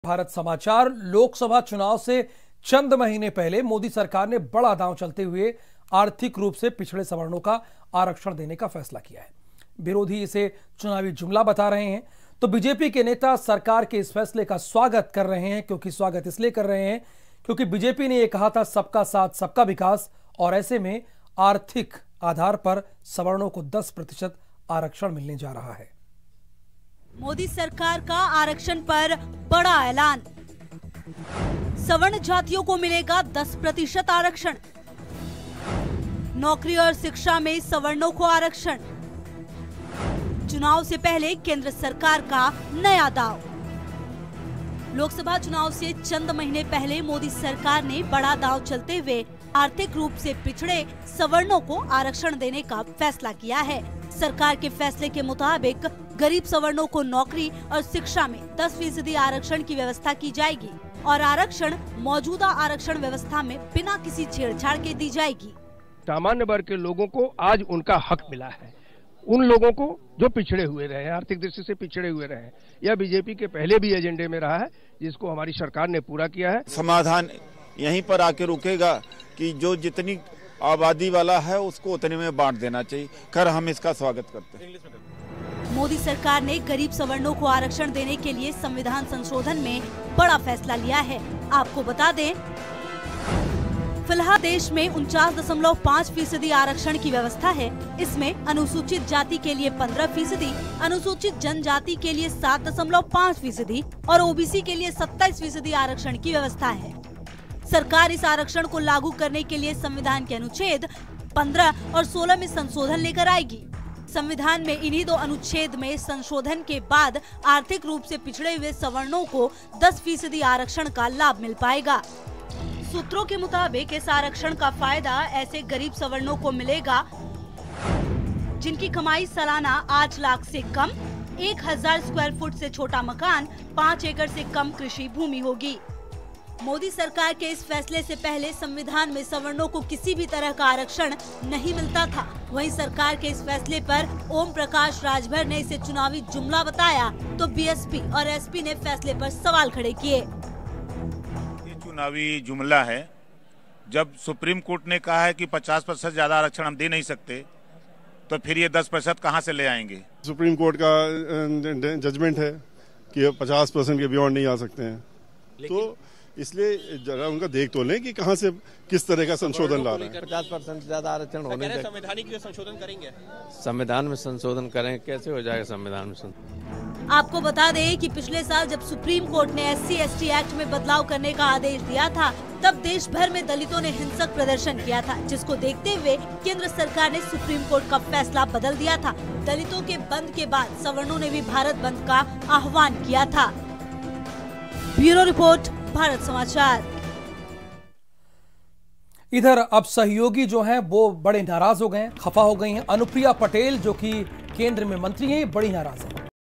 भारत समाचार। लोकसभा चुनाव से चंद महीने पहले मोदी सरकार ने बड़ा दांव चलते हुए आर्थिक रूप से पिछड़े सवर्णों का आरक्षण देने का फैसला किया है। विरोधी इसे चुनावी जुमला बता रहे हैं तो बीजेपी के नेता सरकार के इस फैसले का स्वागत कर रहे हैं। स्वागत इसलिए कर रहे हैं क्योंकि बीजेपी ने यह कहा था सबका साथ सबका विकास, और ऐसे में आर्थिक आधार पर सवर्णों को 10% आरक्षण मिलने जा रहा है। मोदी सरकार का आरक्षण पर बड़ा ऐलान। सवर्ण जातियों को मिलेगा 10% आरक्षण। नौकरी और शिक्षा में सवर्णों को आरक्षण। चुनाव से पहले केंद्र सरकार का नया दाव। लोकसभा चुनाव से चंद महीने पहले मोदी सरकार ने बड़ा दाव चलते हुए आर्थिक रूप से पिछड़े सवर्णों को आरक्षण देने का फैसला किया है। सरकार के फैसले के मुताबिक गरीब सवर्णों को नौकरी और शिक्षा में 10% आरक्षण की व्यवस्था की जाएगी और आरक्षण मौजूदा आरक्षण व्यवस्था में बिना किसी छेड़छाड़ के दी जाएगी। सामान्य वर्ग के लोगों को आज उनका हक मिला है। उन लोगों को जो पिछड़े हुए रहे, आर्थिक दृष्टि से पिछड़े हुए रहे, यह बीजेपी के पहले भी एजेंडे में रहा है, जिसको हमारी सरकार ने पूरा किया है। समाधान यहीं पर आके रुकेगा कि जो जितनी आबादी वाला है उसको उतने में बांट देना चाहिए। खैर, हम इसका स्वागत करते हैं। मोदी सरकार ने गरीब सवर्णों को आरक्षण देने के लिए संविधान संशोधन में बड़ा फैसला लिया है। आपको बता दें, फिलहाल देश में 49.5% आरक्षण की व्यवस्था है। इसमें अनुसूचित जाति के लिए 15%, अनुसूचित जनजाति के लिए 7.5% और ओबीसी के लिए 27% आरक्षण की व्यवस्था है। सरकार इस आरक्षण को लागू करने के लिए संविधान के अनुच्छेद 15 और 16 में संशोधन लेकर आएगी। संविधान में इन्हीं दो अनुच्छेद में संशोधन के बाद आर्थिक रूप से पिछड़े हुए सवर्णों को 10% आरक्षण का लाभ मिल पाएगा। सूत्रों के मुताबिक इस आरक्षण का फायदा ऐसे गरीब सवर्णों को मिलेगा जिनकी कमाई सालाना 8 लाख से कम, 1000 स्क्वायर फुट से छोटा मकान, 5 एकड़ से कम कृषि भूमि होगी। मोदी सरकार के इस फैसले से पहले संविधान में सवर्णों को किसी भी तरह का आरक्षण नहीं मिलता था। वहीं सरकार के इस फैसले पर ओम प्रकाश राजभर ने इसे चुनावी जुमला बताया तो बीएसपी और एसपी ने फैसले पर सवाल खड़े किए। ये चुनावी जुमला है। जब सुप्रीम कोर्ट ने कहा है कि 50% ज्यादा आरक्षण हम दे नहीं सकते, तो फिर ये 10% कहाँ से ले आएंगे? सुप्रीम कोर्ट का जजमेंट है कि 50% के बियॉन्ड नहीं आ सकते हैं, तो इसलिए जरा उनका देख तो लें कि कहां से किस तरह का संशोधन ला रहे हैं। 50% ज्यादा आरक्षण होने चाहिए। संवैधानिक संशोधन करेंगे, संविधान में संशोधन करेंगे, कैसे हो जाएगा संविधान में संशोधन? आपको बता दें कि पिछले साल जब सुप्रीम कोर्ट ने SC/ST एक्ट में बदलाव करने का आदेश दिया था, तब देश भर में दलितों ने हिंसक प्रदर्शन किया था, जिसको देखते हुए केंद्र सरकार ने सुप्रीम कोर्ट का फैसला बदल दिया था। दलितों के बंद के बाद सवर्णों ने भी भारत बंद का आह्वान किया था। ब्यूरो रिपोर्ट, भारत समाचार। इधर अब सहयोगी जो हैं वो बड़े नाराज हो गए हैं, खफा हो गई हैं। अनुप्रिया पटेल जो कि केंद्र में मंत्री हैं, बड़ी नाराज हैं।